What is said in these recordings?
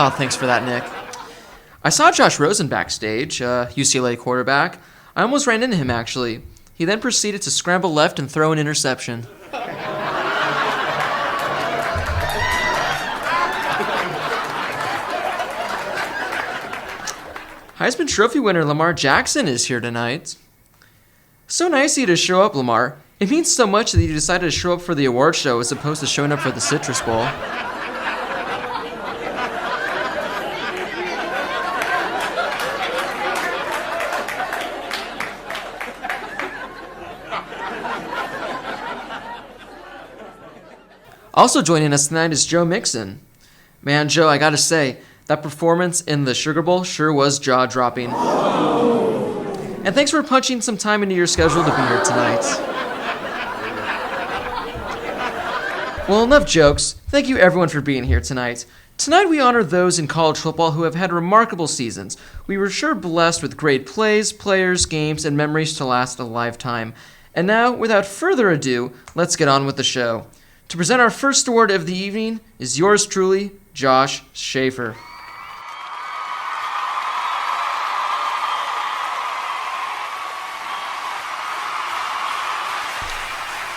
Oh, thanks for that, Nick. I saw Josh Rosen backstage, UCLA quarterback. I almost ran into him, actually. He then proceeded to scramble left and throw an interception. Heisman Trophy winner Lamar Jackson is here tonight. So nice of you to show up, Lamar. It means so much that you decided to show up for the award show as opposed to showing up for the Citrus Bowl. Also joining us tonight is Joe Mixon. Man, Joe, I gotta say, that performance in the Sugar Bowl sure was jaw-dropping. And thanks for punching some time into your schedule to be here tonight. Well, enough jokes. Thank you everyone for being here tonight. Tonight we honor those in college football who have had remarkable seasons. We were sure blessed with great plays, players, games, and memories to last a lifetime. And now, without further ado, let's get on with the show. To present our first award of the evening is yours truly, Josh Schaefer.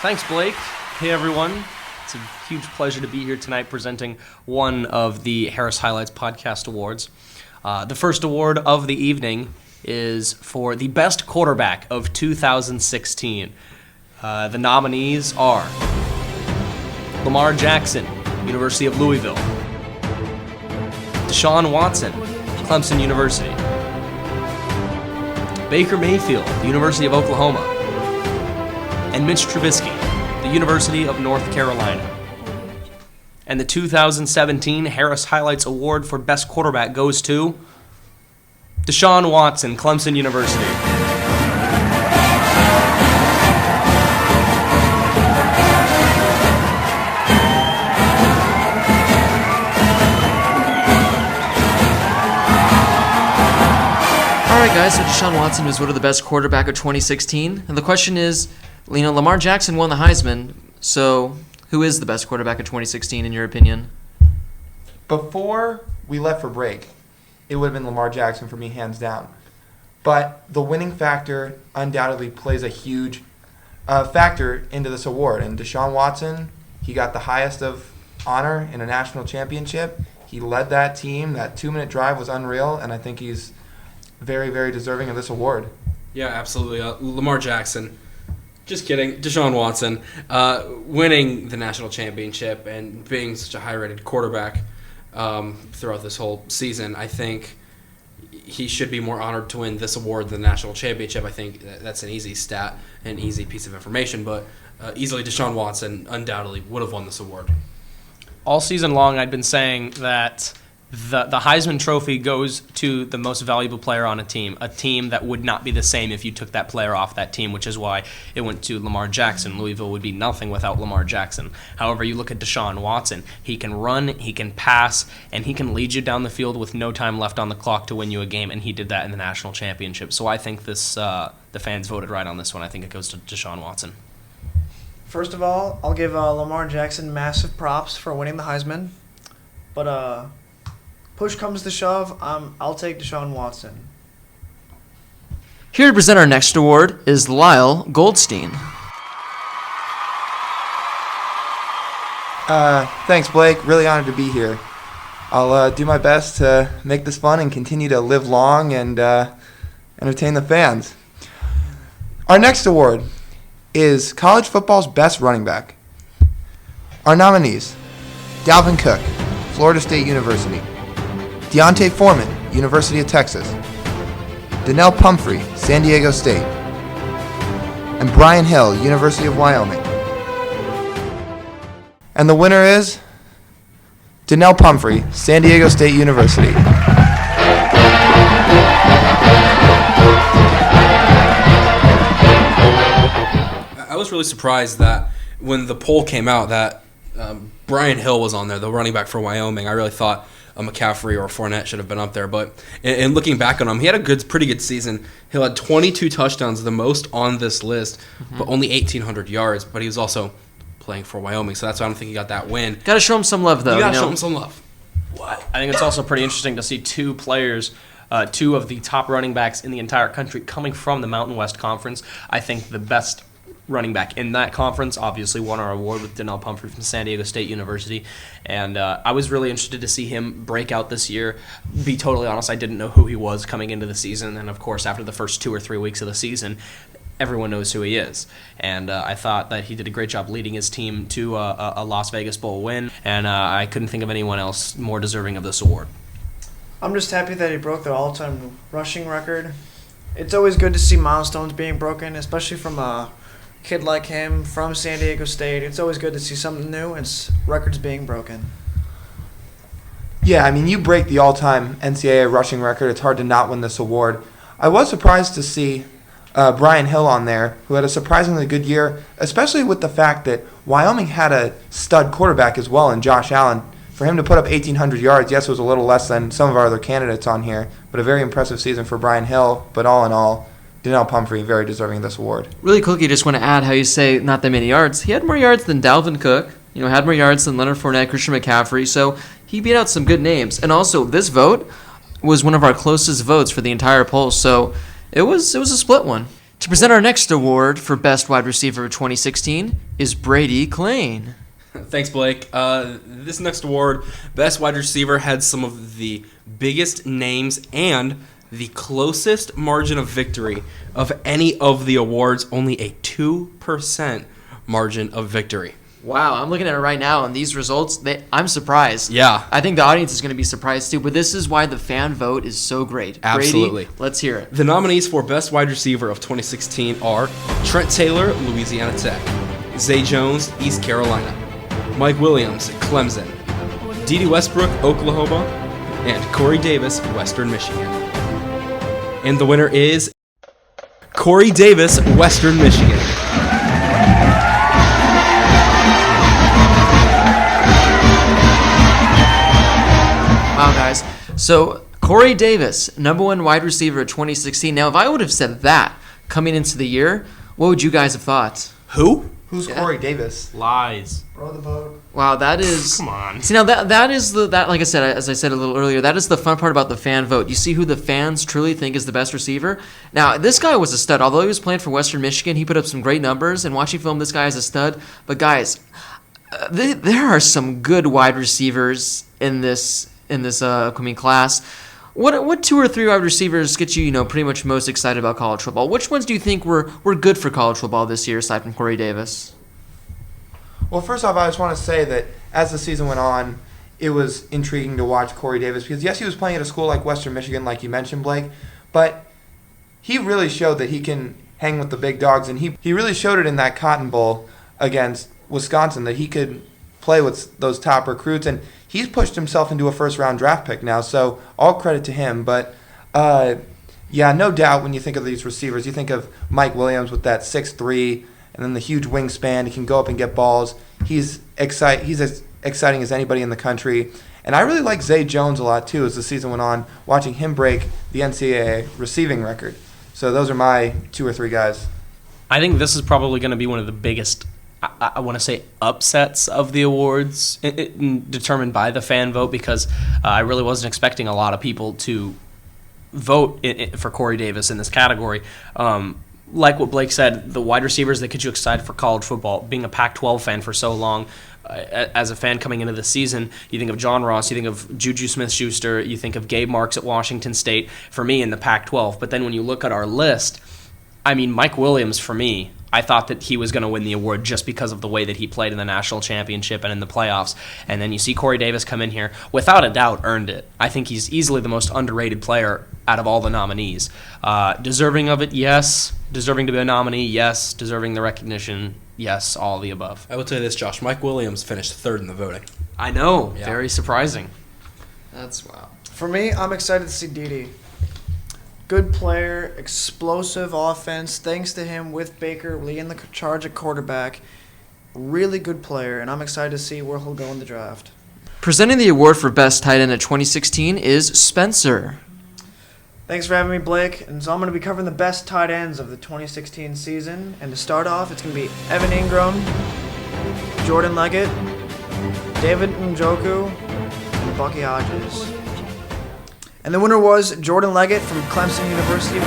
Thanks, Blake. Hey, everyone. It's a huge pleasure to be here tonight presenting one of the Harris Highlights Podcast Awards. The first award of the evening is for the best quarterback of 2016. The nominees are Lamar Jackson, University of Louisville; Deshaun Watson, Clemson University; Baker Mayfield, the University of Oklahoma; and Mitch Trubisky, the University of North Carolina. And the 2017 Harris Highlights Award for Best Quarterback goes to Deshaun Watson, Clemson University. All right, guys, so Deshaun Watson was voted the best quarterback of 2016. And the question is, Lamar Jackson won the Heisman, so who is the best quarterback of 2016 in your opinion? Before we left for break, it would have been Lamar Jackson for me, hands down. But the winning factor undoubtedly plays a huge factor into this award. And Deshaun Watson, he got the highest of honor in a national championship. He led that team. That 2-minute drive was unreal, and I think he's very, very deserving of this award. Yeah, absolutely. Lamar Jackson. Just kidding. Deshaun Watson winning the national championship and being such a high-rated quarterback throughout this whole season. I think he should be more honored to win this award than the national championship. I think that's an easy stat, an easy piece of information, but easily Deshaun Watson undoubtedly would have won this award. All season long, I'd been saying that the Heisman Trophy goes to the most valuable player on a team that would not be the same if you took that player off that team, which is why it went to Lamar Jackson. Louisville would be nothing without Lamar Jackson. However, you look at Deshaun Watson. He can run, he can pass, and he can lead you down the field with no time left on the clock to win you a game, and he did that in the national championship. So I think this the fans voted right on this one. I think it goes to Deshaun Watson. First of all, I'll give Lamar Jackson massive props for winning the Heisman. But push comes to shove, I'll take Deshaun Watson. Here to present our next award is Lyle Goldstein. Thanks, Blake. Really honored to be here. I'll do my best to make this fun and continue to live long and entertain the fans. Our next award is college football's best running back. Our nominees: Dalvin Cook, Florida State University; Deontay Foreman, University of Texas; Donnell Pumphrey, San Diego State; and Brian Hill, University of Wyoming. And the winner is Donnell Pumphrey, San Diego State University. I was really surprised that when the poll came out that Brian Hill was on there, the running back for Wyoming. I really thought a McCaffrey or a Fournette should have been up there. But in looking back on him, he had a pretty good season. He had 22 touchdowns, the most on this list, but only 1,800 yards. But he was also playing for Wyoming, so that's why I don't think he got that win. Got to show him some love, though. You got to show him some love. I think it's also pretty interesting to see two players, two of the top running backs in the entire country coming from the Mountain West Conference. I think the best running back in that conference obviously won our award with Donnell Pumphrey from San Diego State University, and I was really interested to see him break out this year. Be totally honest, I didn't know who he was coming into the season, and of course after the first 2 or 3 weeks of the season, everyone knows who he is. And I thought that he did a great job leading his team to a Las Vegas Bowl win, and I couldn't think of anyone else more deserving of this award. I'm just happy that he broke the all-time rushing record. It's always good to see milestones being broken, especially from a kid like him from San Diego State. It's always good to see something new and records being broken. Yeah, I mean, you break the all-time NCAA rushing record. It's hard to not win this award. I was surprised to see Brian Hill on there, who had a surprisingly good year, especially with the fact that Wyoming had a stud quarterback as well in Josh Allen. For him to put up 1,800 yards, yes, it was a little less than some of our other candidates on here, but a very impressive season for Brian Hill. But all in all, Donnell Pumphrey, very deserving of this award. Really quickly, just want to add how you say not that many yards. He had more yards than Dalvin Cook, had more yards than Leonard Fournette, Christian McCaffrey, so he beat out some good names. And also, this vote was one of our closest votes for the entire poll, so it was a split one. To present our next award for Best Wide Receiver of 2016 is Brady Clane. Thanks, Blake. This next award, Best Wide Receiver, had some of the biggest names and the closest margin of victory of any of the awards, only a 2% margin of victory. Wow, I'm looking at it right now, and these results, I'm surprised. Yeah. I think the audience is going to be surprised too, but this is why the fan vote is so great. Absolutely. Brady, let's hear it. The nominees for Best Wide Receiver of 2016 are Trent Taylor, Louisiana Tech; Zay Jones, East Carolina; Mike Williams, Clemson; Dede Westbrook, Oklahoma; and Corey Davis, Western Michigan. And the winner is Corey Davis, Western Michigan. Wow, guys. So, Corey Davis, #1 wide receiver of 2016. Now, if I would have said that coming into the year, what would you guys have thought? Who? Who's Corey Davis? Lies. Roll the vote. Wow, that is... Come on. See, now that is that like I said, as I said a little earlier, that is the fun part about the fan vote. You see who the fans truly think is the best receiver. Now, this guy was a stud. Although he was playing for Western Michigan, he put up some great numbers. And watching film, this guy is a stud. But guys, there are some good wide receivers in this upcoming class. What 2 or 3 wide receivers get you, pretty much most excited about college football? Which ones do you think were good for college football this year, aside from Corey Davis? Well, first off, I just want to say that as the season went on, it was intriguing to watch Corey Davis because, yes, he was playing at a school like Western Michigan, like you mentioned, Blake, but he really showed that he can hang with the big dogs, and he really showed it in that Cotton Bowl against Wisconsin that he could play with those top recruits, and he's pushed himself into a first-round draft pick now, so all credit to him. But, yeah, no doubt when you think of these receivers, you think of Mike Williams with that 6'3", and then the huge wingspan. He can go up and get balls. He's as exciting as anybody in the country. And I really like Zay Jones a lot, too, as the season went on, watching him break the NCAA receiving record. So those are my 2 or 3 guys. I think this is probably going to be one of the biggest, I want to say, upsets of the awards determined by the fan vote, because I really wasn't expecting a lot of people to vote for Corey Davis in this category. Like what Blake said, the wide receivers that get you excited for college football, being a Pac-12 fan for so long, as a fan coming into the season, you think of John Ross, you think of Juju Smith-Schuster, you think of Gabe Marks at Washington State, for me in the Pac-12. But then when you look at our list, I mean, Mike Williams, for me, I thought that he was going to win the award just because of the way that he played in the national championship and in the playoffs. And then you see Corey Davis come in here, without a doubt, earned it. I think he's easily the most underrated player out of all the nominees. Deserving of it, yes. Deserving to be a nominee, yes. Deserving the recognition, yes. All of the above. I will tell you this, Josh. Mike Williams finished 3rd in the voting. I know. Yeah. Very surprising. That's wow. For me, I'm excited to see Dede. Good player, explosive offense. Thanks to him with Baker leading the charge at quarterback. Really good player, and I'm excited to see where he'll go in the draft. Presenting the award for Best Tight End of 2016 is Spencer. Thanks for having me, Blake. And so I'm going to be covering the best tight ends of the 2016 season. And to start off, it's going to be Evan Ingram, Jordan Leggett, David Njoku, Bucky Hodges. And the winner was Jordan Leggett from Clemson University.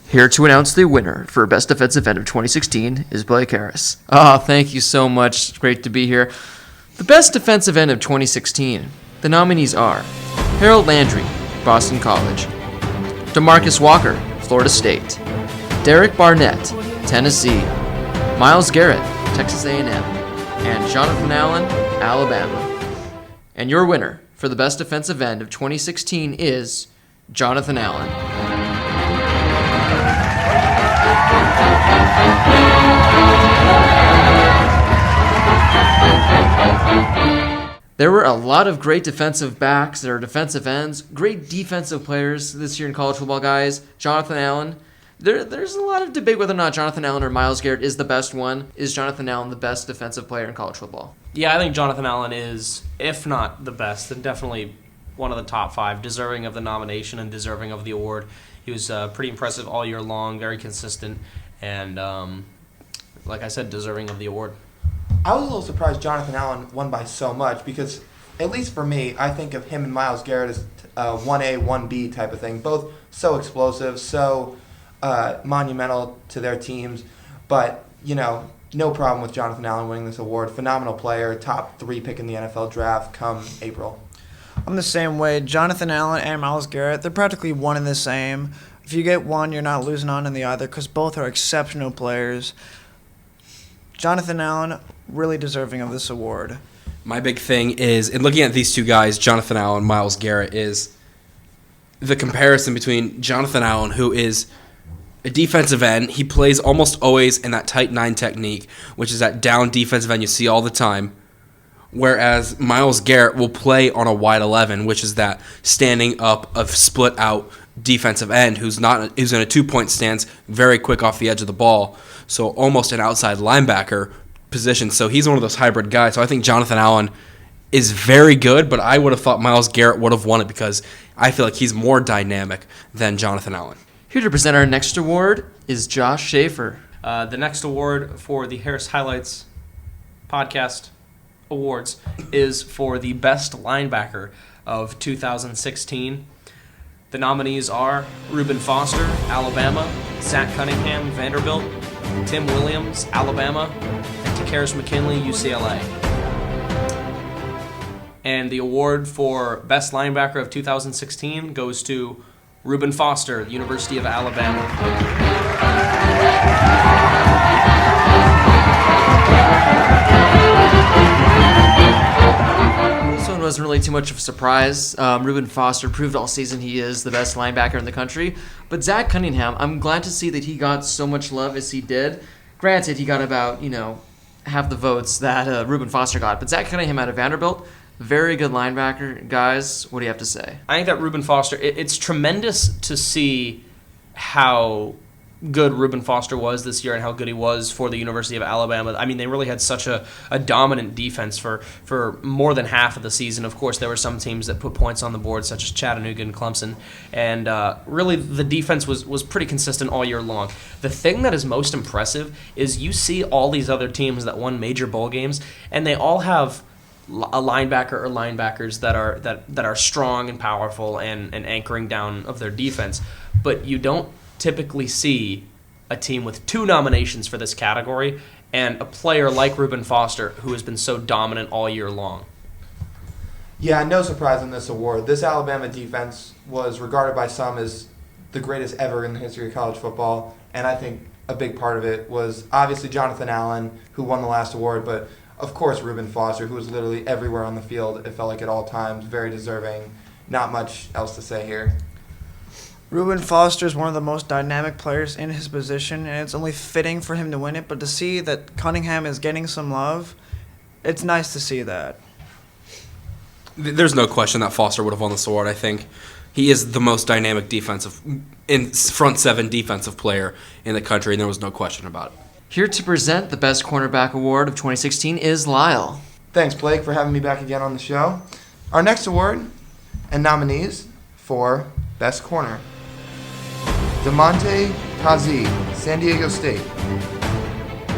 Here to announce the winner for Best Defensive End of 2016 is Blake Harris. Oh, thank you so much. It's great to be here. The Best Defensive End of 2016. The nominees are Harold Landry, Boston College; DeMarcus Walker, Florida State; Derek Barnett, Tennessee; Myles Garrett, Texas A&M; and Jonathan Allen, Alabama. And your winner for the Best Defensive End of 2016 is Jonathan Allen. There were a lot of great defensive backs, there are defensive ends, great defensive players this year in college football, guys. Jonathan Allen. There's a lot of debate whether or not Jonathan Allen or Myles Garrett is the best one. Is Jonathan Allen the best defensive player in college football? Yeah, I think Jonathan Allen is, if not the best, then definitely one of the top 5, deserving of the nomination and deserving of the award. He was pretty impressive all year long, very consistent, and like I said, deserving of the award. I was a little surprised Jonathan Allen won by so much because, at least for me, I think of him and Myles Garrett as 1A, 1B type of thing. Both so explosive, so monumental to their teams. But, no problem with Jonathan Allen winning this award. Phenomenal player, top 3 pick in the NFL draft come April. I'm the same way. Jonathan Allen and Myles Garrett, they're practically one and the same. If you get one, you're not losing on in the other because both are exceptional players. Jonathan Allen, really deserving of this award. My big thing is, in looking at these two guys, Jonathan Allen, Myles Garrett, is the comparison between Jonathan Allen, who is a defensive end. He plays almost always in that tight 9 technique, which is that down defensive end you see all the time. Whereas Myles Garrett will play on a wide 11, which is that standing up of split out defensive end who's in a 2-point stance, very quick off the edge of the ball, so almost an outside linebacker position. So he's one of those hybrid guys. So I think Jonathan Allen is very good, but I would have thought Myles Garrett would have won it because I feel like he's more dynamic than Jonathan Allen. Here to present our next award is Josh Schaefer. The next award for the Harris Highlights podcast awards is for the best linebacker of 2016. The nominees are Reuben Foster, Alabama; Zach Cunningham, Vanderbilt; Tim Williams, Alabama; and Takaris McKinley, UCLA. And the award for best linebacker of 2016 goes to Reuben Foster, University of Alabama. This one wasn't really too much of a surprise. Reuben Foster proved all season he is the best linebacker in the country. But Zach Cunningham, I'm glad to see that he got so much love as he did. Granted, he got about, half the votes that Reuben Foster got. But Zach Cunningham out of Vanderbilt, very good linebacker. Guys, what do you have to say? I think that Reuben Foster, it's tremendous to see how good Reuben Foster was this year and how good he was for the University of Alabama. I mean, they really had such a dominant defense for more than half of the season. Of course, there were some teams that put points on the board, such as Chattanooga and Clemson, and really the defense was pretty consistent all year long. The thing that is most impressive is you see all these other teams that won major bowl games, and they all have a linebacker or linebackers that are strong and powerful and anchoring down of their defense, but you don't typically see a team with 2 nominations for this category and a player like Reuben Foster who has been so dominant all year long. Yeah, no surprise in this award. This Alabama defense was regarded by some as the greatest ever in the history of college football, and I think a big part of it was obviously Jonathan Allen, who won the last award, but of course Reuben Foster, who was literally everywhere on the field, it felt like at all times, very deserving. Not much else to say here. Reuben Foster is one of the most dynamic players in his position, and it's only fitting for him to win it. But to see that Cunningham is getting some love, it's nice to see that. There's no question that Foster would have won this award. I think he is the most dynamic front 7 defensive player in the country, and there was no question about it. Here to present the Best Cornerback Award of 2016 is Lyle. Thanks, Blake, for having me back again on the show. Our next award and nominees for Best Corner. DeMonte Kazi, San Diego State.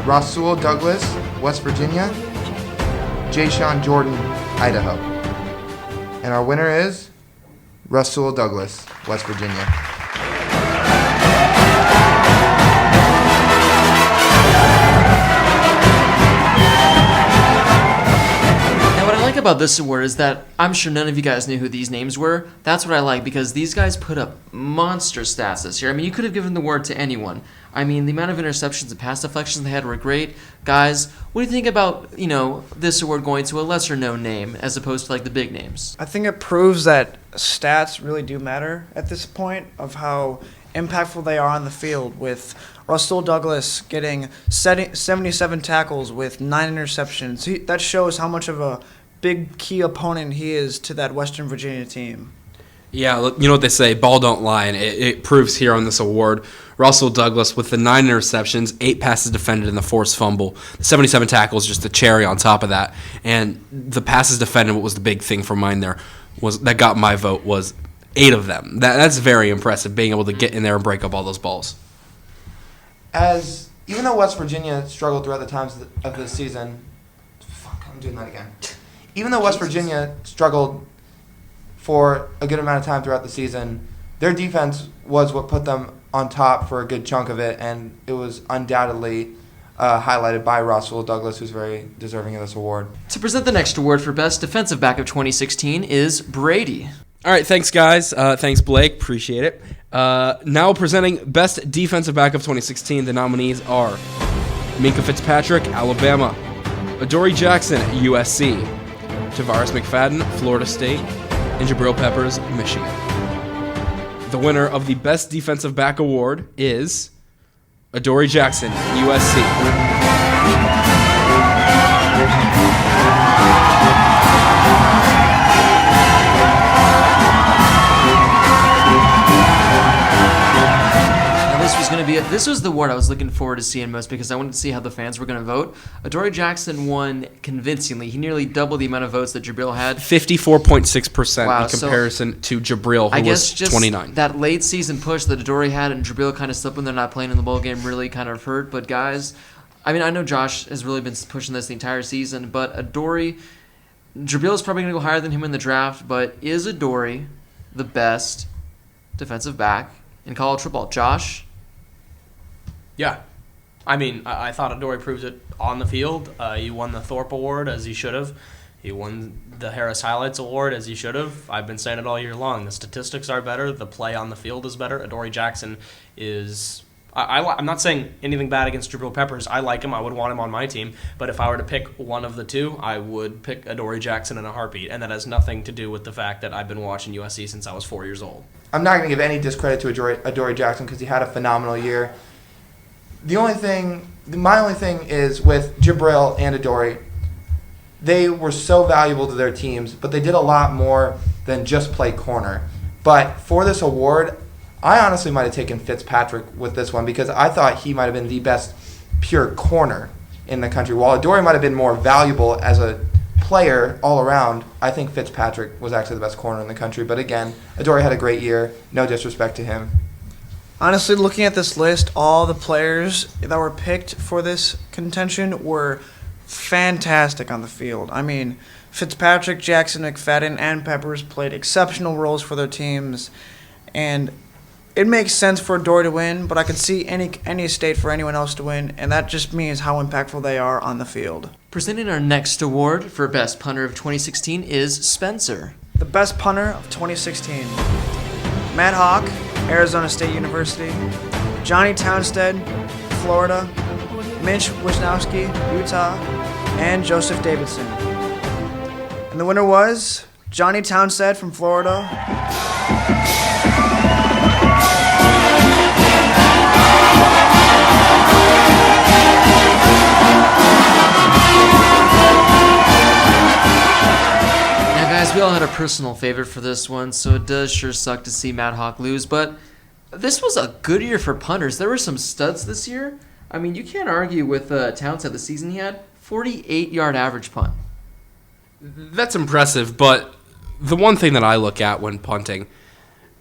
Rasul Douglas, West Virginia. Jayshon Jordan, Idaho. And our winner is Rasul Douglas, West Virginia. About this award is that I'm sure none of you guys knew who these names were. That's what I like, because these guys put up monster stats this year. I mean, you could have given the award to anyone. I mean, the amount of interceptions and pass deflections they had were great. Guys, what do you think about, this award going to a lesser known name as opposed to like the big names? I think it proves that stats really do matter at this point of how impactful they are on the field, with Rasul Douglas getting 77 tackles with 9 interceptions. That shows how much of a big key opponent he is to that Western Virginia team. Yeah, look, you know what they say, ball don't lie, and it proves here on this award. Russell Douglas with the 9 interceptions, 8 passes defended, and the forced fumble. The 77 tackles, just the cherry on top of that. And the passes defended, what was the big thing for mine there, was that got my vote, was 8 of them. That's very impressive, being able to get in there and break up all those balls. Even though West Virginia struggled throughout the times of the season, I'm doing that again. Even though West Virginia struggled for a good amount of time throughout the season, their defense was what put them on top for a good chunk of it, and it was undoubtedly highlighted by Rasul Douglas, who's very deserving of this award. To present the next award for Best Defensive Back of 2016 is Brady. All right, thanks, guys. Thanks, Blake. Appreciate it. Now presenting Best Defensive Back of 2016, the nominees are Minkah Fitzpatrick, Alabama; Adoree Jackson, USC; Tavares McFadden, Florida State; and Jabril Peppers, Michigan. The winner of the Best Defensive Back Award is Adoree Jackson, USC. This was the award I was looking forward to seeing most, because I wanted to see how the fans were going to vote. Adoree Jackson won convincingly. He nearly doubled the amount of votes that Jabril had. 54.6% in comparison to Jabril, who was 29. That late season push that Adoree had and Jabril kind of slipped when they're not playing in the bowl game really kind of hurt. But guys, I mean, I know Josh has really been pushing this the entire season, but Jabril is probably going to go higher than him in the draft, but is Adoree the best defensive back in college football? Josh? Yeah. I mean, I thought Adoree proves it on the field. He won the Thorpe Award, as he should have. He won the Harris Highlights Award, as he should have. I've been saying it all year long. The statistics are better. The play on the field is better. Adoree Jackson is... I'm not saying anything bad against Jabril Peppers. I like him. I would want him on my team. But if I were to pick one of the two, I would pick Adoree Jackson in a heartbeat. And that has nothing to do with the fact that I've been watching USC since I was 4 years old. I'm not going to give any discredit to Adoree Jackson because he had a phenomenal year. My only thing is with Jabril and Adoree, they were so valuable to their teams, but they did a lot more than just play corner. But for this award, I honestly might have taken Fitzpatrick with this one because I thought he might have been the best pure corner in the country. While Adoree might have been more valuable as a player all around, I think Fitzpatrick was actually the best corner in the country. But again, Adoree had a great year. No disrespect to him. Honestly, looking at this list, all the players that were picked for this contention were fantastic on the field. I mean, Fitzpatrick, Jackson, McFadden, and Peppers played exceptional roles for their teams, and it makes sense for Adoree to win, but I could see any state for anyone else to win, and that just means how impactful they are on the field. Presenting our next award for Best Punter of 2016 is Spencer. The best punter of 2016. Matt Hawk, Arizona State University; Johnny Townstead, Florida; Mitch Wisnowski, Utah; and Joseph Davidson. And the winner was Johnny Townstead from Florida. Guys, we all had a personal favorite for this one, so it does sure suck to see Matt Hawk lose, but this was a good year for punters. There were some studs this year. I mean, you can't argue with Townsend the season he had. 48-yard average punt. That's impressive, but the one thing that I look at when punting,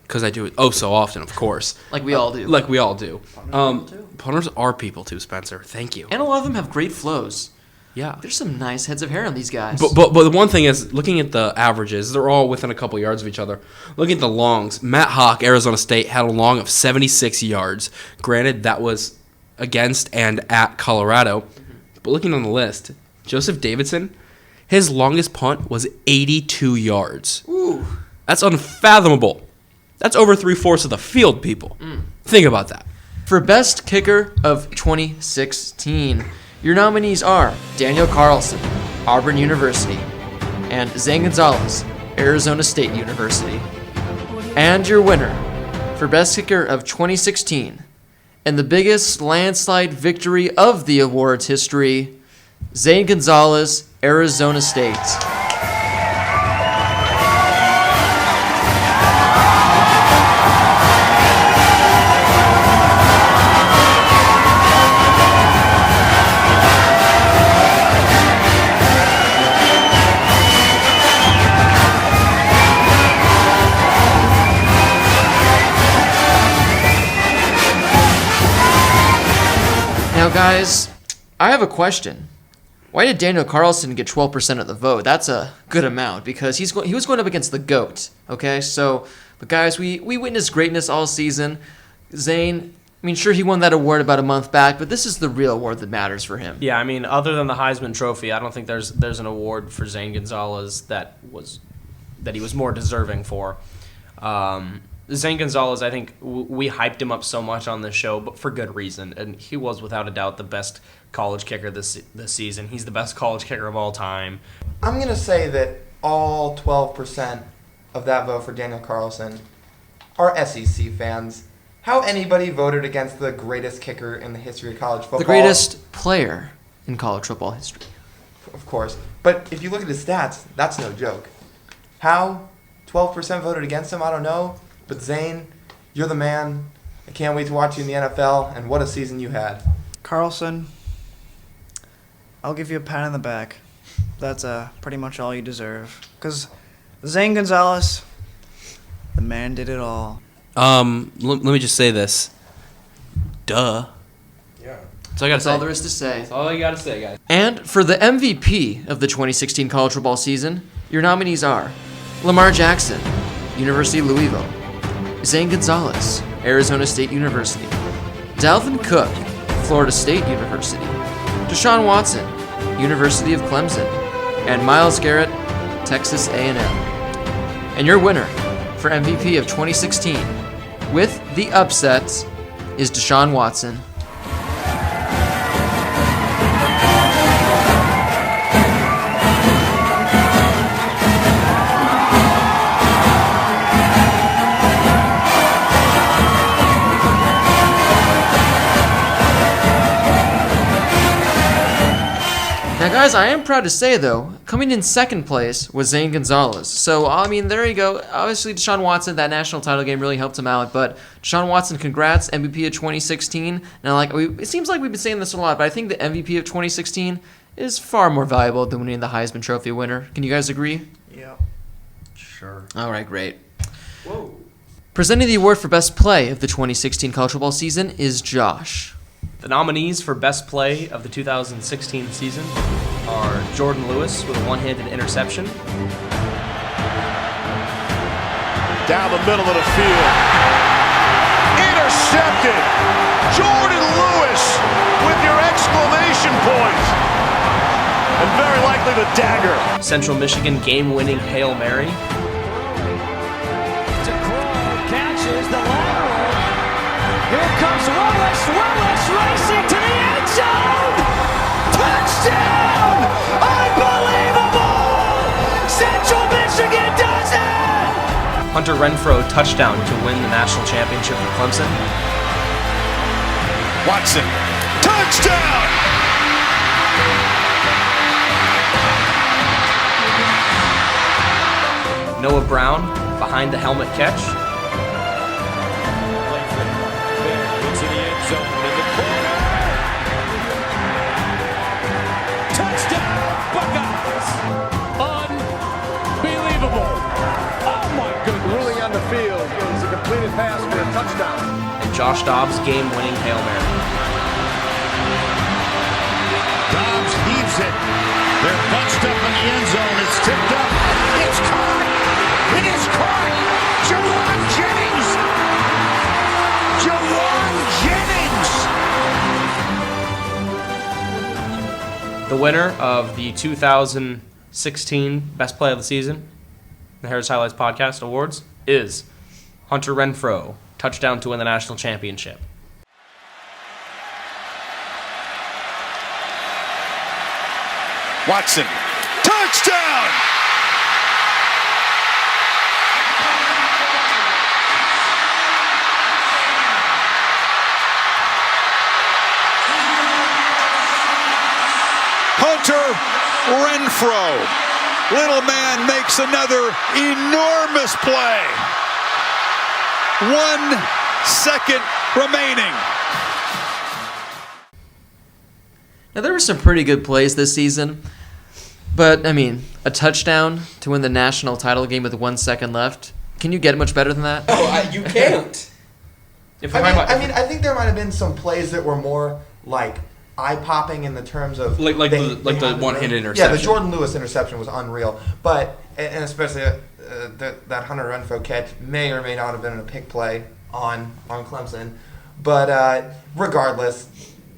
because I do it so often, of course. Like we all do. Like we all do. Punters are people too, Spencer. Thank you. And a lot of them have great flows. Yeah. There's some nice heads of hair on these guys. But the one thing is, looking at the averages, they're all within a couple yards of each other. Looking at the longs, Matt Hawk, Arizona State, had a long of 76 yards. Granted, that was against and at Colorado. But looking on the list, Joseph Davidson, his longest punt was 82 yards. Ooh. That's unfathomable. That's over 3/4 of the field, people. Think about that. For Best Kicker of 2016, your nominees are Daniel Carlson, Auburn University, and Zane Gonzalez, Arizona State University. And your winner for Best Kicker of 2016, and the biggest landslide victory of the awards history, Zane Gonzalez, Arizona State. Now, guys, I have a question. Why did Daniel Carlson get 12% of the vote? That's a good amount because he was going up against the GOAT. Okay, but guys, we witnessed greatness all season. Zane, I mean, sure, he won that award about a month back, but this is the real award that matters for him. Yeah, I mean, other than the Heisman Trophy, I don't think there's an award for Zane Gonzalez that he was more deserving for. Zane Gonzalez, I think we hyped him up so much on this show, but for good reason. And he was, without a doubt, the best college kicker this season. He's the best college kicker of all time. I'm going to say that all 12% of that vote for Daniel Carlson are SEC fans. How anybody voted against the greatest kicker in the history of college football. The greatest player in college football history. Of course. But if you look at his stats, that's no joke. How 12% voted against him, I don't know. But Zane, you're the man. I can't wait to watch you in the NFL, and what a season you had. Carlson, I'll give you a pat on the back. That's pretty much all you deserve. Because Zane Gonzalez, the man did it all. Let me just say this. Duh. Yeah. That's all I got to That's say. all there is to say. That's all you got to say, guys. And for the MVP of the 2016 college football season, your nominees are Lamar Jackson, University of Louisville; Zane Gonzalez, Arizona State University; Dalvin Cook, Florida State University; Deshaun Watson, University of Clemson; and Myles Garrett, Texas A&M. And your winner for MVP of 2016, with the upset, is Deshaun Watson. Now, guys, I am proud to say, though, coming in second place was Zane Gonzalez. So, I mean, there you go. Obviously, Deshaun Watson, that national title game really helped him out. But Deshaun Watson, congrats, MVP of 2016. Now, it seems like we've been saying this a lot, but I think the MVP of 2016 is far more valuable than winning the Heisman Trophy winner. Can you guys agree? Yeah. Sure. All right, great. Whoa. Presenting the award for Best Play of the 2016 college football season is Josh. The nominees for Best Play of the 2016 season are Jordan Lewis with a one-handed interception, down the middle of the field. Intercepted. Jordan Lewis with your exclamation point. And very likely the dagger. Central Michigan game-winning Hail Mary, Catches the lateral. Here comes Willis racing to the end zone. Touchdown! Unbelievable! Central Michigan does it! Hunter Renfrow touchdown to win the national championship for Clemson, Watson. Touchdown! Noah Brown behind the helmet catch, Into the end zone in the corner. Touchdown, Buckeyes! Unbelievable! Oh my goodness! Ruling on the field is a a pass for a touchdown. And Josh Dobbs' game-winning Hail Mary. Dobbs heaves it. They're bunched up in the end zone. It's tipped up. It's caught. It is caught. Jawan Jennings. Jawan Jennings. The winner of the 2016 Best Play of the Season, the Harris Highlights Podcast Awards, is Hunter Renfrow, touchdown to win the national championship. Watson. Touchdown! Hunter Renfrow. Little man makes another enormous play. 1 second remaining. Now, there were some pretty good plays this season, but, I mean, a touchdown to win the national title game with 1 second left. Can you get much better than that? Oh, you can't. I think there might have been some plays that were more like eye-popping in the terms of Like the one-handed interception. Yeah, the Jordan Lewis interception was unreal, but and especially that Hunter Renfrow catch may or may not have been a pick play on Clemson, but regardless,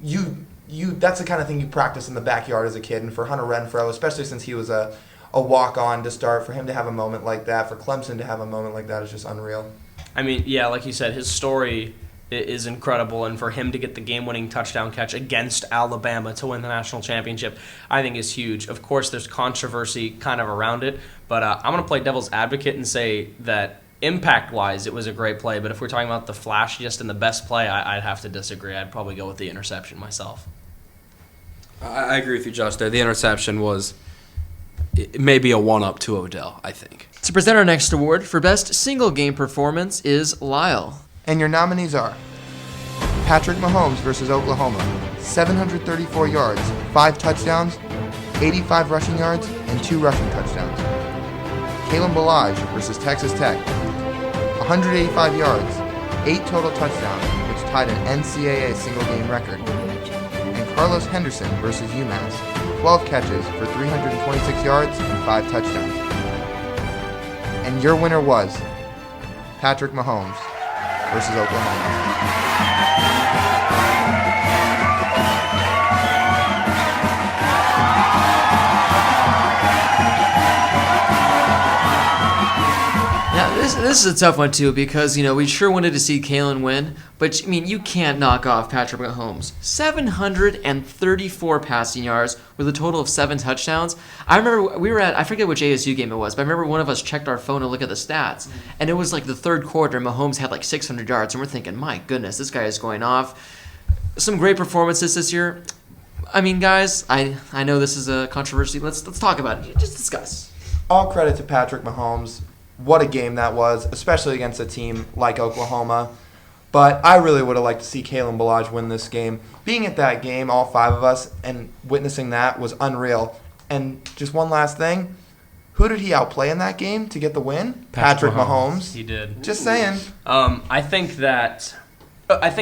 that's the kind of thing you practice in the backyard as a kid, and for Hunter Renfrow, especially since he was a walk-on to start, for him to have a moment like that, for Clemson to have a moment like that is just unreal. I mean, yeah, like you said, his story is incredible, and for him to get the game-winning touchdown catch against Alabama to win the national championship, I think is huge. Of course, there's controversy kind of around it, but I'm going to play devil's advocate and say that impact-wise, it was a great play, but if we're talking about the flashiest and the best play, I'd have to disagree. I'd probably go with the interception myself. I agree with you, Josh, there. The interception was maybe a one-up to Odell, I think. To present our next award for Best Single Game Performance is Lyle. And your nominees are Patrick Mahomes versus Oklahoma, 734 yards, 5 touchdowns, 85 rushing yards, and 2 rushing touchdowns. Kalen Ballage versus Texas Tech, 185 yards, 8 total touchdowns, which tied an NCAA single-game record. And Carlos Henderson versus UMass, 12 catches for 326 yards and 5 touchdowns. And your winner was Patrick Mahomes versus Oklahoma. Now, this is a tough one, too, because, we sure wanted to see Kalen win, but, you can't knock off Patrick Mahomes. 734 passing yards with a total of 7 touchdowns. I remember we were I forget which ASU game it was, but I remember one of us checked our phone to look at the stats, and it was like the third quarter, and Mahomes had like 600 yards, and we're thinking, my goodness, this guy is going off. Some great performances this year. I mean, guys, I know this is a controversy. Let's talk about it. Just discuss. All credit to Patrick Mahomes. What a game that was, especially against a team like Oklahoma. But I really would have liked to see Kalen Ballage win this game. Being at that game, all 5 of us, and witnessing that was unreal. And just one last thing. Who did he outplay in that game to get the win? Patrick Mahomes. He did. Just saying. I think,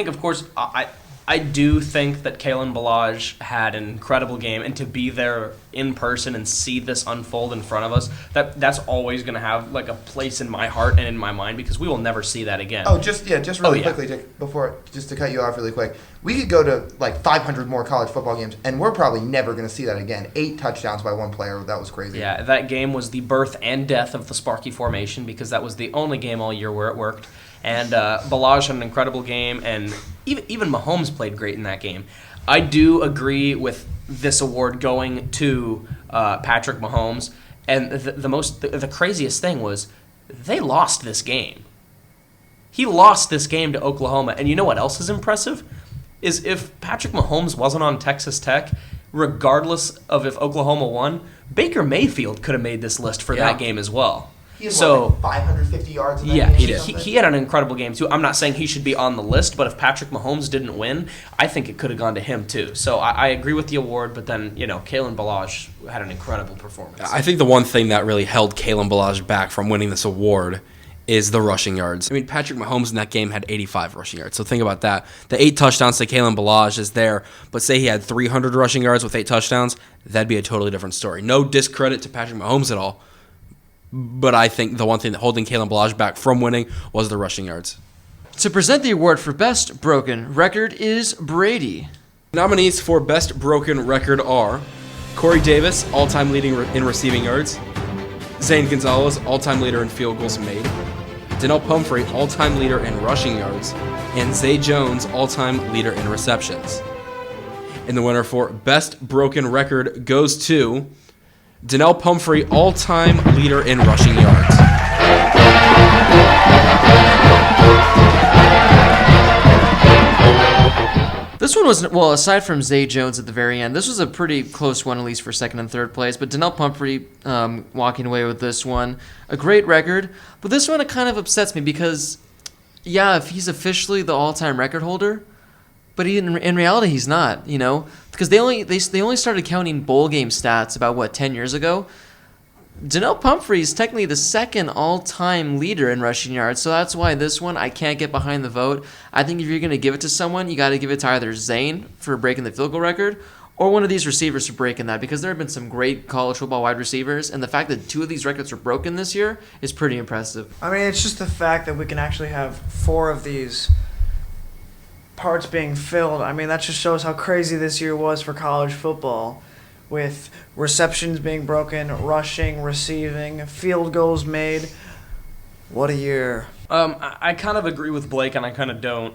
of course, I do think that Kalen Ballage had an incredible game, and to be there in person and see this unfold in front of us, that's always going to have like a place in my heart and in my mind, because we will never see that again. Oh, just really quickly, just to cut you off really quick. We could go to like 500 more college football games, and we're probably never going to see that again. 8 touchdowns by one player. That was crazy. Yeah, that game was the birth and death of the Sparky formation, because that was the only game all year where it worked. And Ballage had an incredible game, and even Mahomes played great in that game. I do agree with this award going to Patrick Mahomes, and the craziest thing was they lost this game. He lost this game to Oklahoma, and you know what else is impressive? Is if Patrick Mahomes wasn't on Texas Tech, regardless of if Oklahoma won, Baker Mayfield could have made this list for that game as well. He had, 550 yards in that yeah, game? he had an incredible game, too. I'm not saying he should be on the list, but if Patrick Mahomes didn't win, I think it could have gone to him, too. So I agree with the award, but then, Kalen Ballage had an incredible performance. I think the one thing that really held Kalen Ballage back from winning this award is the rushing yards. I mean, Patrick Mahomes in that game had 85 rushing yards. So think about that. The 8 touchdowns to Kalen Ballage is there, but say he had 300 rushing yards with 8 touchdowns, that'd be a totally different story. No discredit to Patrick Mahomes at all, but I think the one thing that holding Kalen Ballage back from winning was the rushing yards. To present the award for Best Broken Record is Brady. Nominees for Best Broken Record are Corey Davis, all-time leading in receiving yards, Zane Gonzalez, all-time leader in field goals made, Donnell Pumphrey, all-time leader in rushing yards, and Zay Jones, all-time leader in receptions. And the winner for Best Broken Record goes to Donnell Pumphrey, all-time leader in rushing yards. This one was, well, aside from Zay Jones at the very end, this was a pretty close one, at least for second and third place. But Donnell Pumphrey walking away with this one. A great record. But this one, it kind of upsets me because, yeah, if he's officially the all-time record holder, but in reality, he's not, you know? Because they only started counting bowl game stats about, 10 years ago? Donnell Pumphrey is technically the second all-time leader in rushing yards, so that's why this one I can't get behind the vote. I think if you're going to give it to someone, you got to give it to either Zane for breaking the field goal record or one of these receivers for breaking that, because there have been some great college football wide receivers, and the fact that 2 of these records are broken this year is pretty impressive. I mean, it's just the fact that we can actually have 4 of these parts being filled. I mean, that just shows how crazy this year was for college football, with receptions being broken, rushing, receiving, field goals made. What a year. I kind of agree with Blake, and I kind of don't.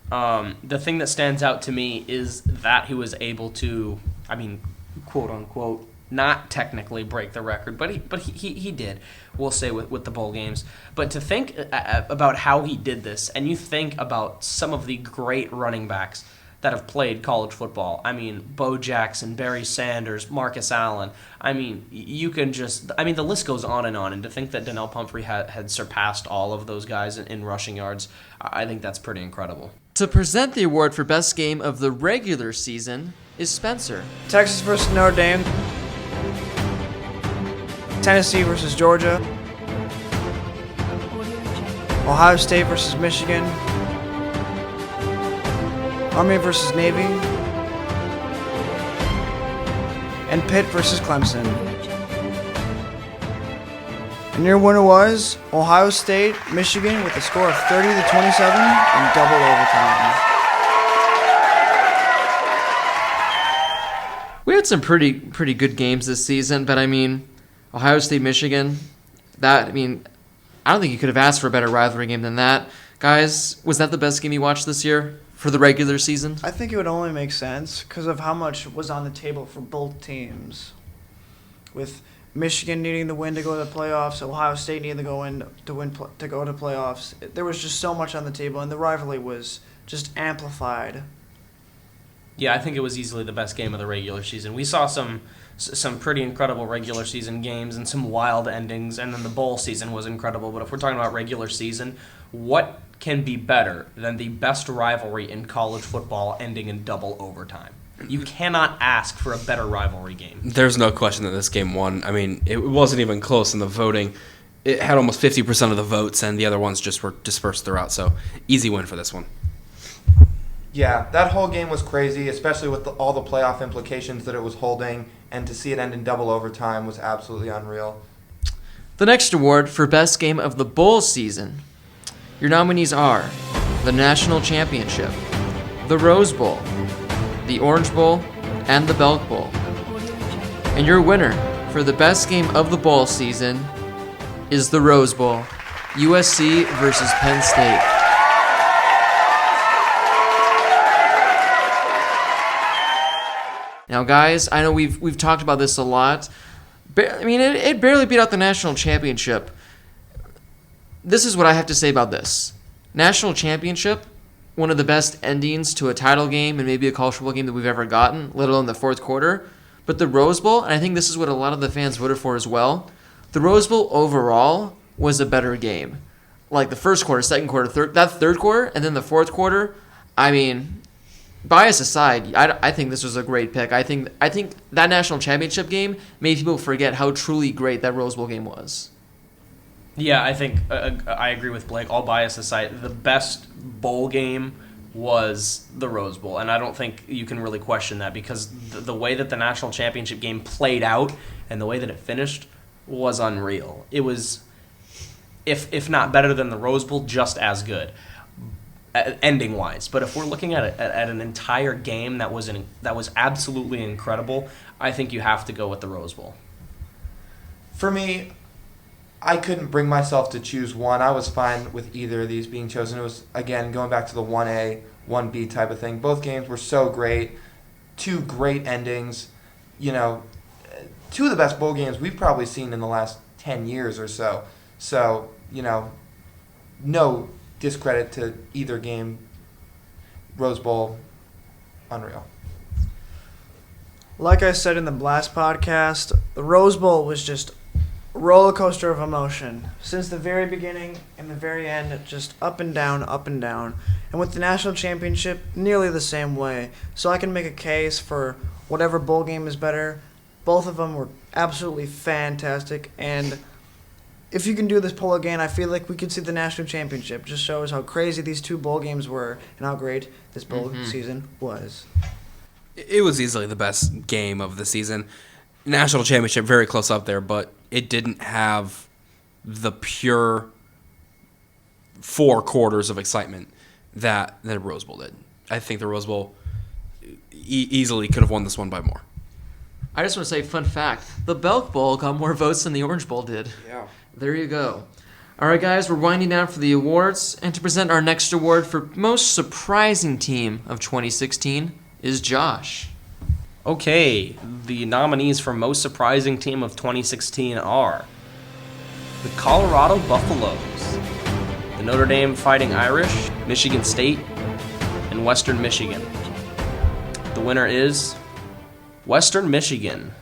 The thing that stands out to me is that he was able to, I mean, quote unquote, not technically break the record, but he did, we'll say, with the bowl games. But to think about how he did this, and you think about some of the great running backs that have played college football. I mean, Bo Jackson, Barry Sanders, Marcus Allen. I mean, the list goes on. And to think that Donnell Pumphrey had surpassed all of those guys in rushing yards, I think that's pretty incredible. To present the award for Best Game of the regular season is Spencer. Texas versus Notre Dame. Tennessee versus Georgia. Ohio State versus Michigan. Army versus Navy, and Pitt versus Clemson. And your winner was Ohio State, Michigan, with a score of 30-27 in double overtime. We had some pretty good games this season, but I mean, Ohio State, Michigan, I don't think you could have asked for a better rivalry game than that. Guys, was that the best game you watched this year? For the regular season? I think it would only make sense because of how much was on the table for both teams. With Michigan needing the win to go to the playoffs, Ohio State needing to go to playoffs. There was just so much on the table, and the rivalry was just amplified. Yeah, I think it was easily the best game of the regular season. We saw some pretty incredible regular season games and some wild endings, and then the bowl season was incredible. But if we're talking about regular season, what can be better than the best rivalry in college football ending in double overtime? You cannot ask for a better rivalry game. There's no question that this game won. I mean, it wasn't even close in the voting. It had almost 50% of the votes, and the other ones just were dispersed throughout. So, easy win for this one. Yeah, that whole game was crazy, especially with all the playoff implications that it was holding, and to see it end in double overtime was absolutely unreal. The next award for Best Game of the Bowl season. Your nominees are the National Championship, the Rose Bowl, the Orange Bowl, and the Belk Bowl. And your winner for the best game of the bowl season is the Rose Bowl, USC versus Penn State. Now, guys, I know we've talked about this a lot. I mean, it barely beat out the National Championship. This is what I have to say about this. National Championship, one of the best endings to a title game and maybe a college football game that we've ever gotten, let alone the fourth quarter. But the Rose Bowl, and I think this is what a lot of the fans voted for as well, the Rose Bowl overall was a better game. Like the first quarter, second quarter, third quarter, and then the fourth quarter, I mean, bias aside, I think this was a great pick. I think that National Championship game made people forget how truly great that Rose Bowl game was. Yeah, I think I agree with Blake. All bias aside, the best bowl game was the Rose Bowl, and I don't think you can really question that because the way that the national championship game played out and the way that it finished was unreal. It was, if not better than the Rose Bowl, just as good, ending wise. But if we're looking at an entire game that was absolutely incredible, I think you have to go with the Rose Bowl. For me, I couldn't bring myself to choose one. I was fine with either of these being chosen. It was, again, going back to the 1A, 1B type of thing. Both games were so great. Two great endings. You know, two of the best bowl games we've probably seen in the last 10 years or so. So, you know, no discredit to either game. Rose Bowl, unreal. Like I said in the Blast podcast, the Rose Bowl was just a roller coaster of emotion. Since the very beginning and the very end, just up and down, up and down. And with the national championship, nearly the same way. So I can make a case for whatever bowl game is better. Both of them were absolutely fantastic. And if you can do this poll again, I feel like we could see the national championship. Just shows how crazy these two bowl games were and how great this bowl season was. It was easily the best game of the season. National championship, very close up there, but it didn't have the pure 4 quarters of excitement that the Rose Bowl did. I think the Rose Bowl easily could have won this one by more. I just want to say, fun fact, the Belk Bowl got more votes than the Orange Bowl did. Yeah. There you go. All right, guys, we're winding down for the awards, and to present our next award for most surprising team of 2016 is Josh. Okay, the nominees for most surprising team of 2016 are the Colorado Buffaloes, the Notre Dame Fighting Irish, Michigan State, and Western Michigan. The winner is Western Michigan.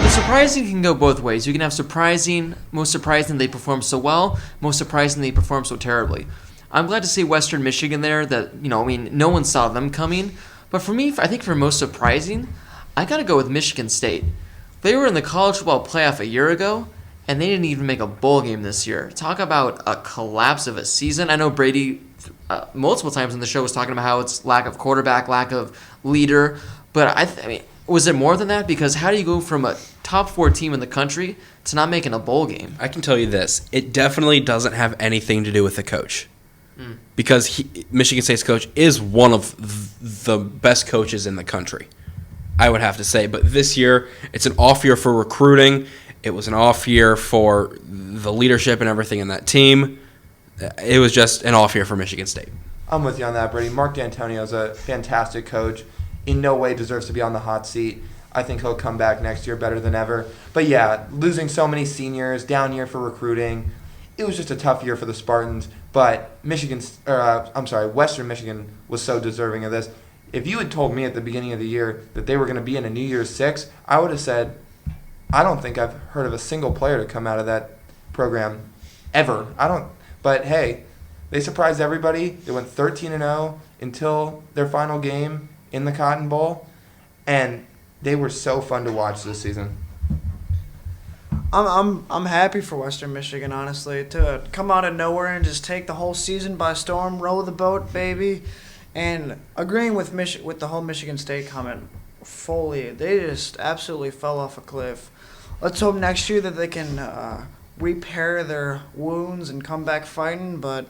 Surprising can go both ways. You can have surprising, most surprising they perform so well, most surprising they perform so terribly. I'm glad to see Western Michigan there that, no one saw them coming. But for me, I think for most surprising, I got to go with Michigan State. They were in the college football playoff a year ago, and they didn't even make a bowl game this year. Talk about a collapse of a season. I know Brady multiple times in the show was talking about how it's lack of quarterback, lack of leader. But I mean, was it more than that? Because how do you go from a top 4 team in the country to not making a bowl game? I can tell you this. It definitely doesn't have anything to do with the coach. Because Michigan State's coach is one of the best coaches in the country, I would have to say. But this year, it's an off year for recruiting. It was an off year for the leadership and everything in that team. It was just an off year for Michigan State. I'm with you on that, Brady. Mark D'Antonio is a fantastic coach. In no way deserves to be on the hot seat. I think he'll come back next year better than ever. But yeah, losing so many seniors, down year for recruiting. It was just a tough year for the Spartans. But Western Michigan was so deserving of this. If you had told me at the beginning of the year that they were going to be in a New Year's Six, I would have said, I don't think I've heard of a single player to come out of that program ever. But hey, they surprised everybody. They went 13-0 until their final game in the Cotton Bowl, and they were so fun to watch this season. I'm happy for Western Michigan, honestly, to come out of nowhere and just take the whole season by storm, row the boat, baby. And agreeing with the whole Michigan State comment fully, they just absolutely fell off a cliff. Let's hope next year that they can repair their wounds and come back fighting, but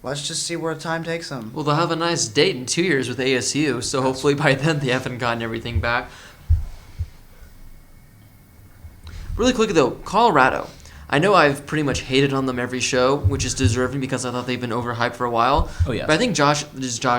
let's just see where time takes them. Well, they'll have a nice date in 2 years with ASU, so hopefully by then they haven't gotten everything back. Really quick, though, Colorado. I know I've pretty much hated on them every show, which is deserving because I thought they've been overhyped for a while. Oh, yes. But I think Josh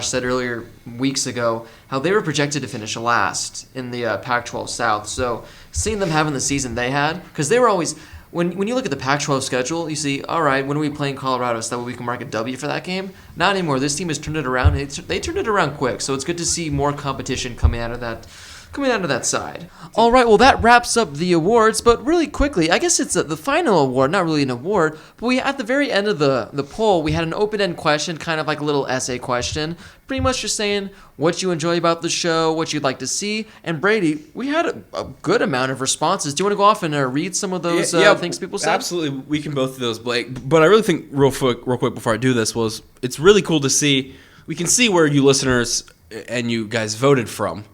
said earlier, weeks ago, how they were projected to finish last in the Pac-12 South. So seeing them having the season they had, because they were always... When you look at the Pac-12 schedule, you see, all right, when are we playing Colorado so that way we can mark a W for that game? Not anymore. This team has turned it around. They turned it around quick, so it's good to see more competition coming out of that coming down to that side. All right, well, that wraps up the awards, but really quickly, I guess it's the final award, not really an award, but we at the very end of the poll, we had an open-end question, kind of like a little essay question, pretty much just saying what you enjoy about the show, what you'd like to see, and Brady, we had a good amount of responses. Do you want to go off and read some of those things people said? Absolutely, we can both do those, Blake. But I really think, real quick before I do this, was it's really cool to see, we can see where you listeners and you guys voted from.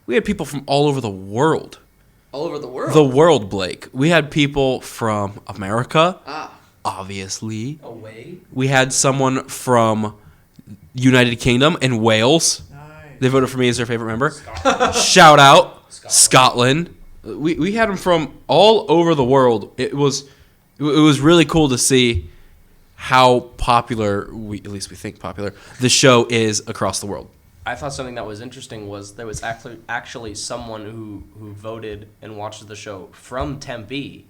We had people from all over the world. All over the world? The world, Blake. We had people from America, obviously. Away? We had someone from United Kingdom and Wales. Nice. They voted for me as their favorite member. Shout out, Scotland. We had them from all over the world. It was really cool to see how popular, at least we think popular, the show is across the world. I thought something that was interesting was there was actually someone who voted and watched the show from Tempe,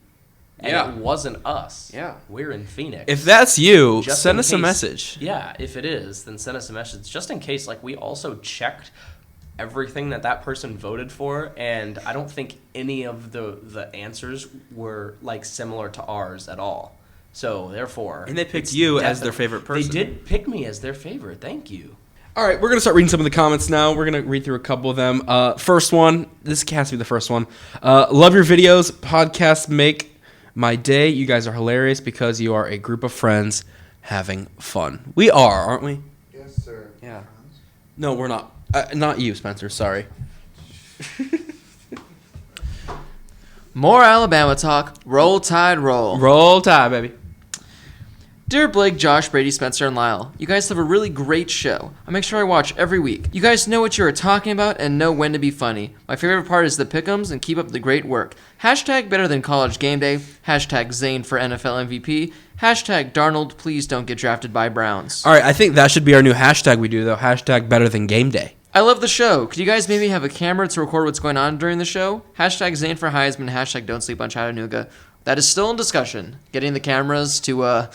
and Yeah. it wasn't us. Yeah. We're in Phoenix. If that's you, Just send in us a case- message. Yeah, if it is, then send us a message. Just in case, we also checked everything that person voted for, and I don't think any of the answers were, similar to ours at all. So, therefore... And they picked it's you as their definitely- favorite person. They did pick me as their favorite. Thank you. All right, we're going to start reading some of the comments now. We're going to read through a couple of them. First one, this has to be the first one. Love your videos. Podcasts make my day. You guys are hilarious because you are a group of friends having fun. We are, aren't we? Yes, sir. Yeah. No, we're not. Not you, Spencer. Sorry. More Alabama talk. Roll Tide roll. Roll Tide, baby. Dear Blake, Josh, Brady, Spencer, and Lyle, you guys have a really great show. I make sure I watch every week. You guys know what you are talking about and know when to be funny. My favorite part is the pick'ems and keep up the great work. Hashtag better than college game day. Hashtag Zane for NFL MVP. Hashtag Darnold, please don't get drafted by Browns. All right, I think that should be our new hashtag we do, though. Hashtag better than game day. I love the show. Could you guys maybe have a camera to record what's going on during the show? Hashtag Zane for Heisman. Hashtag don't sleep on Chattanooga. That is still in discussion. Getting the cameras to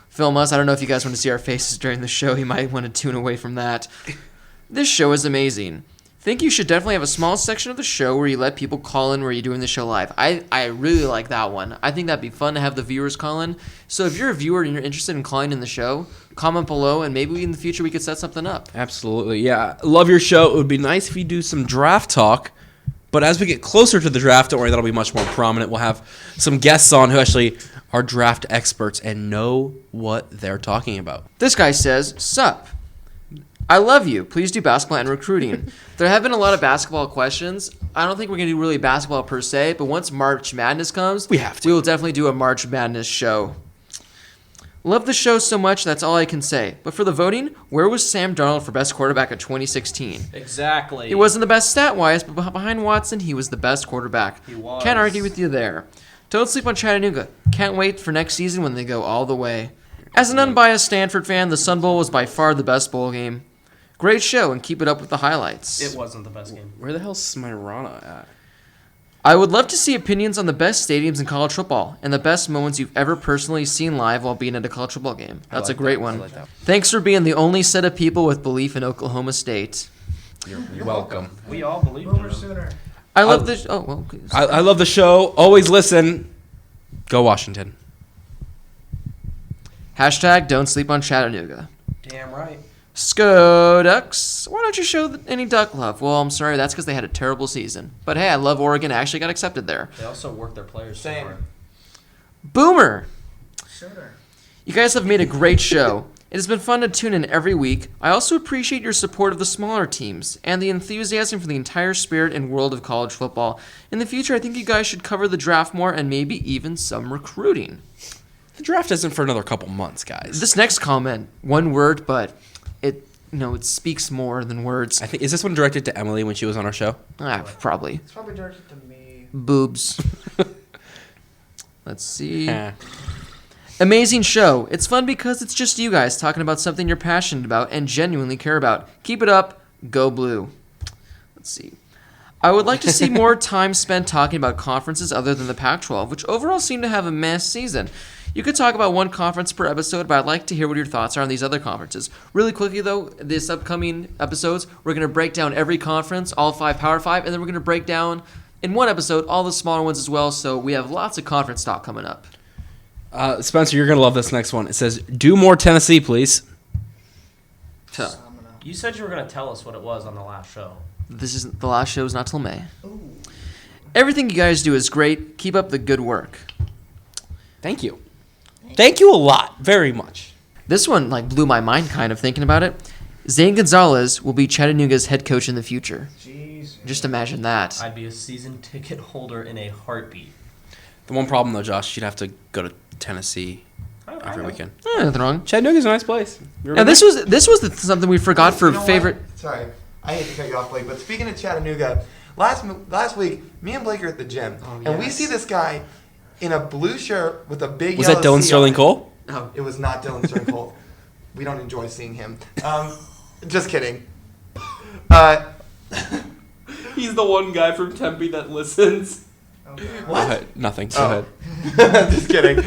film us. I don't know if you guys want to see our faces during the show. You might want to tune away from that. This show is amazing. Think you should definitely have a small section of the show where you let people call in where you're doing the show live. I really like that one. I think that'd be fun to have the viewers call in. So if you're a viewer and you're interested in calling in the show, comment below and maybe in the future we could set something up. Absolutely, yeah. Love your show. It would be nice if you do some draft talk. But as we get closer to the draft, don't worry, that'll be much more prominent. We'll have some guests on who actually are draft experts and know what they're talking about. This guy says, sup. I love you. Please do basketball and recruiting. There have been a lot of basketball questions. I don't think we're going to do really basketball per se, but once March Madness comes, We have to. we will definitely do a March Madness show. Love the show so much, that's all I can say. But for the voting, where was Sam Darnold for best quarterback of 2016? Exactly. He wasn't the best stat-wise, but behind Watson, he was the best quarterback. He was. Can't argue with you there. Don't sleep on Chattanooga. Can't wait for next season when they go all the way. As an unbiased Stanford fan, the Sun Bowl was by far the best bowl game. Great show, and keep it up with the highlights. It wasn't the best game. Where the hell's Smyrana at? I would love to see opinions on the best stadiums in college football and the best moments you've ever personally seen live while being at a college football game. That's a great one. like that. Thanks for being the only set of people with belief in Oklahoma State. You're welcome. We all believed in Boomer him. Sooner. I love the. Oh well. I love the show. Always listen. Go Washington. Hashtag don't sleep on Chattanooga. Damn right. Sco Ducks. Why don't you show any duck love? Well, I'm sorry, that's because they had a terrible season. But hey, I love Oregon. I actually got accepted there. They also work their players Same. hard. Boomer. Sooner. You guys have made a great show. It has been fun to tune in every week. I also appreciate your support of the smaller teams and the enthusiasm for the entire spirit and world of college football. In the future, I think you guys should cover the draft more and maybe even some recruiting. The draft isn't for another couple months, guys. This next comment, one word, but it speaks more than words. I think is this one directed to Emily when she was on our show? Probably. It's probably directed to me. Boobs. Let's see. Eh. Amazing show. It's fun because it's just you guys talking about something you're passionate about and genuinely care about. Keep it up. Go Blue. Let's see. I would like to see more time spent talking about conferences other than the Pac-12, which overall seem to have a mess season. You could talk about one conference per episode, but I'd like to hear what your thoughts are on these other conferences. Really quickly, though, this upcoming episodes, we're going to break down every conference, all 5 Power 5, and then we're going to break down, in one episode, all the smaller ones as well, so we have lots of conference talk coming up. Spencer, you're going to love this next one. It says, do more Tennessee, please. So, You said you were going to tell us what it was on the last show. this is the last show is not till May. Everything you guys do is great. Keep up the good work. Thank you. Thank you a lot. Very much. This one blew my mind kind of thinking about it. Zane Gonzalez will be Chattanooga's head coach in the future. Jeez. Just imagine that. I'd be a season ticket holder in a heartbeat. The one problem, though, Josh, you'd have to go to Tennessee every weekend. Nothing wrong. Chattanooga's a nice place. Now this was something we forgot for You know what? favorite. Sorry, I hate to cut you off, Blake, but speaking of Chattanooga, last week, me and Blake are at the gym, and we see this guy in a blue shirt with a big Was yellow that Dylan C Sterling on it. Cole? Oh, It was not Dylan Sterling Cole. We don't enjoy seeing him. Just kidding. He's the one guy from Tempe that listens. Go ahead. Nothing. Go ahead. Just kidding.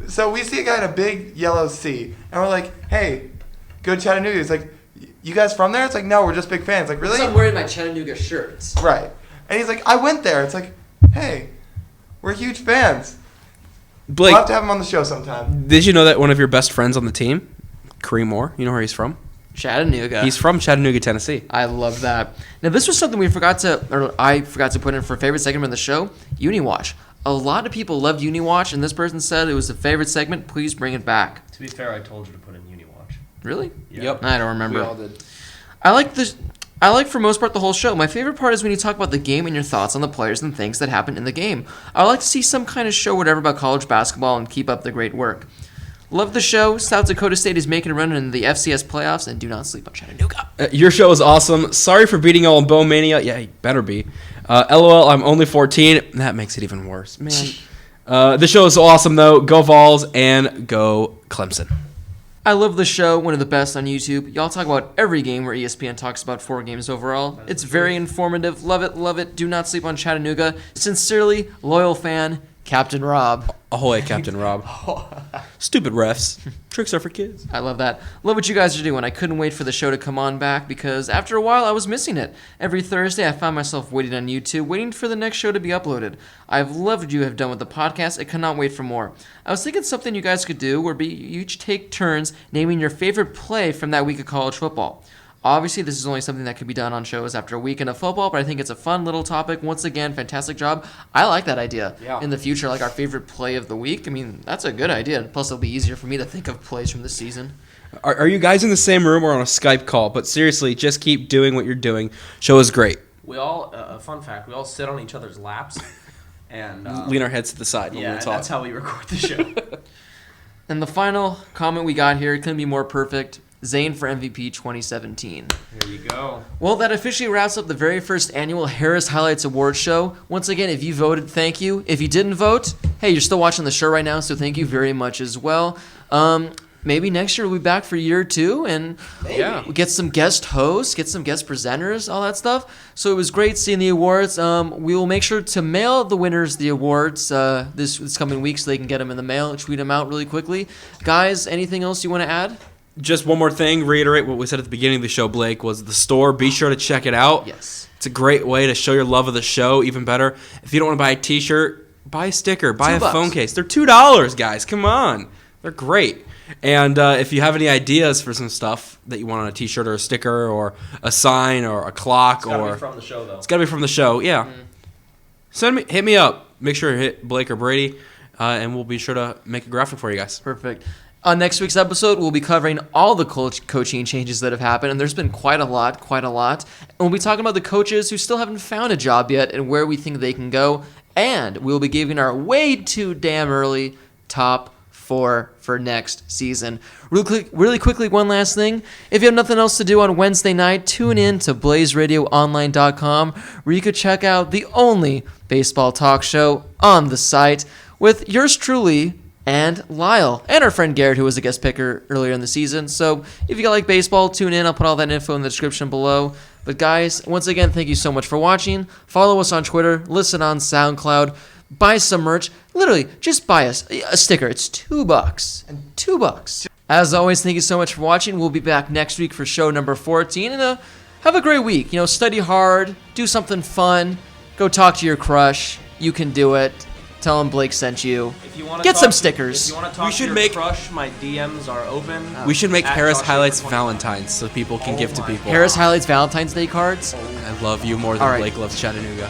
So we see a guy in a big yellow C, and we're like, "Hey, go to Chattanooga." He's like, "You guys from there?" It's like, "No, we're just big fans." Like, really? I'm wearing my Chattanooga shirts. Right. And he's like, "I went there." It's like, "Hey, we're huge fans. Blake, We'll have to have him on the show sometime." did you know that one of your best friends on the team, Kareem Moore, you know where he's from? Chattanooga. He's from Chattanooga, Tennessee. I love that. Now this was something I forgot to put in for favorite segment of the show. UniWatch. A lot of people loved UniWatch, and this person said it was a favorite segment. Please bring it back. To be fair, I told you to put in UniWatch. Really? Yeah. Yep. I don't remember. We all did. I like for most part the whole show. My favorite part is when you talk about the game and your thoughts on the players and things that happen in the game. I like to see some kind of show whatever about college basketball and keep up the great work. Love the show. South Dakota State is making a run in the FCS playoffs, and do not sleep on Chattanooga. Your show is awesome. Sorry for beating y'all in Bone Mania. Yeah, you better be. LOL, I'm only 14. That makes it even worse. Man. The show is awesome, though. Go Vols and go Clemson. I love the show, one of the best on YouTube. Y'all talk about every game where ESPN talks about 4 games overall. It's very informative. Love it, love it. Do not sleep on Chattanooga. Sincerely, loyal fan, Captain Rob. Ahoy, Captain Rob. Stupid refs. Tricks are for kids. I love that. Love what you guys are doing. I couldn't wait for the show to come on back because after a while I was missing it. Every Thursday I found myself waiting on YouTube, waiting for the next show to be uploaded. I've loved what you have done with the podcast. I cannot wait for more. I was thinking something you guys could do where you each take turns naming your favorite play from that week of college football. Obviously, this is only something that could be done on shows after a weekend of football, but I think it's a fun little topic. Once again, fantastic job. I like that idea. Yeah. In the future, like our favorite play of the week. I mean, that's a good idea. Plus, it'll be easier for me to think of plays from the season. Are you guys in the same room or on a Skype call? But seriously, just keep doing what you're doing. Show is great. We all, fun fact, we all sit on each other's laps and Lean our heads to the side when yeah, we talk. that's how we record the show. And the final comment we got here couldn't be more perfect. Zane for MVP 2017. Here you go. Well, that officially wraps up the very first annual Harris Highlights Awards show. Once again, if you voted, thank you. If you didn't vote, hey, you're still watching the show right now, so thank you very much as well. Maybe next year we'll be back for year 2 and we'll get some guest hosts, get some guest presenters, all that stuff. So it was great seeing the awards. We will make sure to mail the winners the awards this coming week so they can get them in the mail, tweet them out really quickly. Guys, anything else you want to add? Just one more thing, reiterate what we said at the beginning of the show, Blake, was the store. Be sure to check it out. Yes. It's a great way to show your love of the show, even better. If you don't want to buy a t-shirt, buy a sticker, buy a $2. phone case. They're $2, guys. Come on. They're great. And if you have any ideas for some stuff that you want on a t-shirt or a sticker or a sign or a clock It's gotta or be from the show, though. it's got to be from the show, yeah. Hit me up. Make sure to hit Blake or Brady, and we'll be sure to make a graphic for you guys. Perfect. On next week's episode, we'll be covering all the coaching changes that have happened, and there's been quite a lot. And we'll be talking about the coaches who still haven't found a job yet and where we think they can go. And we'll be giving our way too damn early top 4 for next season. Really quickly, one last thing. If you have nothing else to do on Wednesday night, tune in to BlazeRadioOnline.com, where you could check out the only baseball talk show on the site with yours truly and Lyle, and our friend Garrett, who was a guest picker earlier in the season. So if you like baseball, tune in. I'll put all that info in the description below. But guys, once again, thank you so much for watching. Follow us on Twitter, listen on SoundCloud. buy some merch. Literally, just buy a sticker. It's $2. And $2. As always, thank you so much for watching. We'll be back next week for show number 14. And have a great week. Study hard. Do something fun. Go talk to your crush. You can do it. Tell them Blake sent you. Get some stickers. If you want to talk We should to your make- crush, my DMs are open. We should make At Harris Josh Highlights Avery 25. Valentine's so people can give to people. Harris Highlights Valentine's Day cards. I love you more than All right. Blake loves Chattanooga.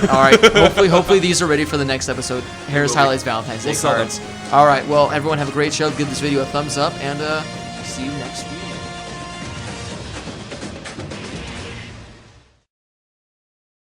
All right. Hopefully these are ready for the next episode. Harris Highlights Valentine's Day We'll sell them. cards. All right. Well, everyone have a great show. Give this video a thumbs up, and see you next week.